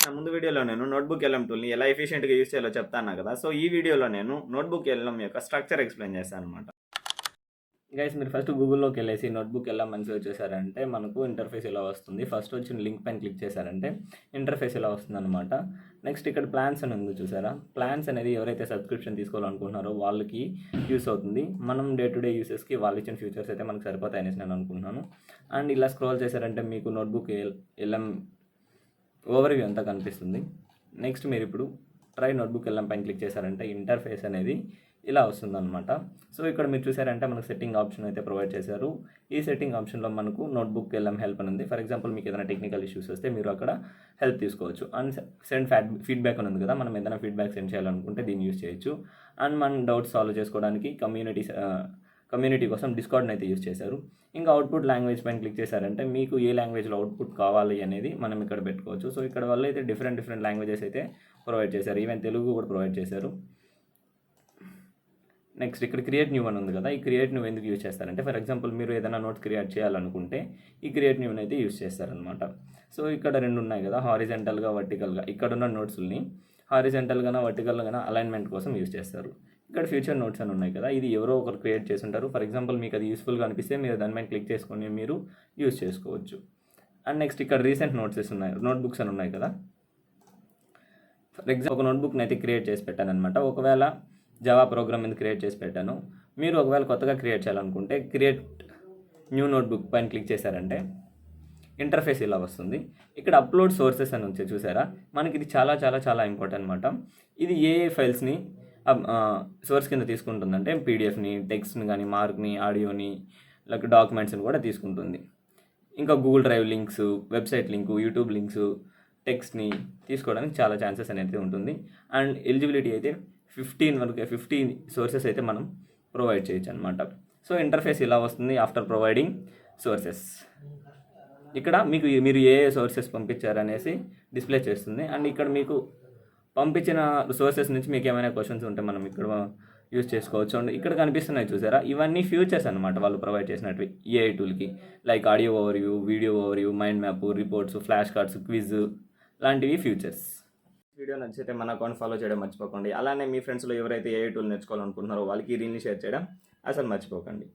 నా ముందు వీడియోలో నేను నోట్బుక్ ఎల్ఎం టూల్ని ఎలా ఎఫిషియెంట్గా యూస్ చేయాలో చెప్తాను కదా. సో ఈ వీడియోలో నేను నోట్బుక్ ఎల్ఎం యొక్క స్ట్రక్చర్ ఎక్స్ప్లెయిన్ చేస్తాను అనమాట. గైస్, మీరు ఫస్ట్ గూగుల్లోకి వెళ్ళేసి నోట్బుక్ ఎల్ఎం అని సెర్చ్ చేశారంటే మనకు ఇంటర్ఫేస్ ఇలా వస్తుంది. ఫస్ట్ వచ్చిన లింక్ పైన క్లిక్ చేశారంటే ఇంటర్ఫేస్ ఇలా వస్తుంది అనమాట. నెక్స్ట్ ఇక్కడ ప్లాన్స్ అని ఉంది చూసారా. ప్లాన్స్ అనేది ఎవరైతే సబ్స్క్రిప్షన్ తీసుకోవాలనుకుంటున్నారో వాళ్ళకి యూస్ అవుతుంది. మనం డే టు డే యూసెస్కి వాళ్ళు ఇచ్చిన ఫీచర్స్ అయితే మనకు సరిపోతాయి అనేసి నేను అనుకుంటున్నాను. అండ్ ఇలా స్క్రోల్ చేశారంటే మీకు నోట్బుక్ ఎల్ఎం ఓవర్వ్యూ అంతా కనిపిస్తుంది. నెక్స్ట్ మీరు ఇప్పుడు ట్రై నోట్బుక్ ఎల్ఎం పైన క్లిక్ చేశారంటే ఇంటర్ఫేస్ అనేది ఇలా వస్తుందన్నమాట. సో ఇక్కడ మీరు చూసారంటే మనకు సెట్టింగ్ ఆప్షన్ అయితే ప్రొవైడ్ చేశారు. ఈ సెట్టింగ్ ఆప్షన్లో మనకు నోట్బుక్ ఎల్ఎం హెల్ప్ అని ఉంది. ఫర్ ఎగ్జాంపుల్ మీకు ఏదైనా టెక్నికల్ ఇష్యూస్ వస్తే మీరు అక్కడ హెల్ప్ తీసుకోవచ్చు. అండ్ సెండ్ ఫీడ్బ్యాక్ అని ఉంది కదా, మనం ఏదైనా ఫీడ్బ్యాక్ సెండ్ చేయాలనుకుంటే దీన్ని యూస్ చేయొచ్చు. అండ్ మనం డౌట్స్ సాల్వ్ చేసుకోవడానికి కమ్యూనిటీ కోసం డిస్కార్డ్ని అయితే యూస్ చేశారు. ఇంకా అవుట్పుట్ లాంగ్వేజ్ పైన క్లిక్ చేశారంటే మీకు ఏ లాంగ్వేజ్లో అవుట్పుట్ కావాలి అనేది మనం ఇక్కడ పెట్టుకోవచ్చు. సో ఇక్కడ వల్ల అయితే డిఫరెంట్ లాంగ్వేజెస్ అయితే ప్రొవైడ్ చేశారు. ఈవెన్ తెలుగు కూడా ప్రొవైడ్ చేశారు. నెక్స్ట్ ఇక్కడ క్రియేట్ న్యూ అని ఉంది కదా, ఈ క్రియేట్ న్యూ ఎందుకు యూజ్ చేస్తారంటే ఫర్ ఎగ్జాంపుల్ మీరు ఏదైనా నోట్స్ క్రియేట్ చేయాలనుకుంటే ఈ క్రియేట్ న్యూని అయితే యూజ్ చేస్తారనమాట. సో ఇక్కడ రెండు ఉన్నాయి కదా, హారిజెంటల్గా వర్టికల్గా. ఇక్కడున్న నోట్స్ని హారిజెంటల్గానా వర్టికల్గానా అలైన్మెంట్ కోసం యూజ్ చేస్తారు. ఇక్కడ ఫ్యూచర్ నోట్స్ అని ఉన్నాయి కదా, ఇది ఎవరో ఒకరు క్రియేట్ చేసి ఉంటారు. ఫర్ ఎగ్జాంపుల్ మీకు అది యూస్ఫుల్గా అనిపిస్తే మీరు దాని మీద క్లిక్ చేసుకొని మీరు యూజ్ చేసుకోవచ్చు. అండ్ నెక్స్ట్ ఇక్కడ రీసెంట్ నోట్బుక్స్ అని ఉన్నాయి కదా. ఫర్ ఎగ్జాంపుల్ ఒక నోట్బుక్ని అయితే క్రియేట్ చేసి పెట్టాను అనమాట. ఒకవేళ జావా ప్రోగ్రామ్ మీద క్రియేట్ చేసి పెట్టాను. మీరు ఒకవేళ కొత్తగా క్రియేట్ చేయాలనుకుంటే క్రియేట్ న్యూ నోట్బుక్ పైన క్లిక్ చేశారంటే ఇంటర్ఫేస్ ఇలా వస్తుంది. ఇక్కడ అప్లోడ్ సోర్సెస్ అని వచ్చి చూసారా, మనకి ఇది చాలా ఇంపార్టెంట్ అనమాట. ఇది ఏ ఫైల్స్ని సోర్స్ కింద తీసుకుంటుందంటే పీడిఎఫ్ని, టెక్స్ట్ని కానీ, మార్క్ని, ఆడియోని, లేక డాక్యుమెంట్స్ని కూడా తీసుకుంటుంది. ఇంకా Google drive links, website link, YouTube links, టెక్స్ట్ని తీసుకోవడానికి చాలా ఛాన్సెస్ అనేది ఉంటుంది. అండ్ ఎలిజిబిలిటీ అయితే 15 సోర్సెస్ అయితే మనం ప్రొవైడ్ చేయొచ్చు అనమాట. సో ఇంటర్ఫేస్ ఇలా వస్తుంది ఆఫ్టర్ ప్రొవైడింగ్ సోర్సెస్. ఇక్కడ మీరు ఏ సోర్సెస్ పంపించారనేసి డిస్ప్లే చేస్తుంది. అండ్ ఇక్కడ మీకు పంపించిన సోర్సెస్ నుంచి మీకు ఏమైనా క్వశ్చన్స్ ఉంటే మనం ఇక్కడ యూజ్ చేసుకోవచ్చు. అండ్ ఇక్కడ కనిపిస్తున్నాయి చూసారా, ఇవన్నీ ఫ్యూచర్స్ అనమాట వాళ్ళు ప్రొవైడ్ చేసినట్టు ఏఐ టూల్కి. Like audio overview, video overview, mind map, reports, flash cards, quiz లాంటివి ఫ్యూచర్స్. వీడియో నచ్చితే మన అకౌంట్ ఫాలో చేయడం మర్చిపోకండి. అలానే మీ ఫ్రెండ్స్లో ఎవరైతే ఏఐ టూల్ నేర్చుకోవాలనుకుంటున్నారో వాళ్ళకి రీల్ని షేర్ చేయడం అసలు మర్చిపోకండి.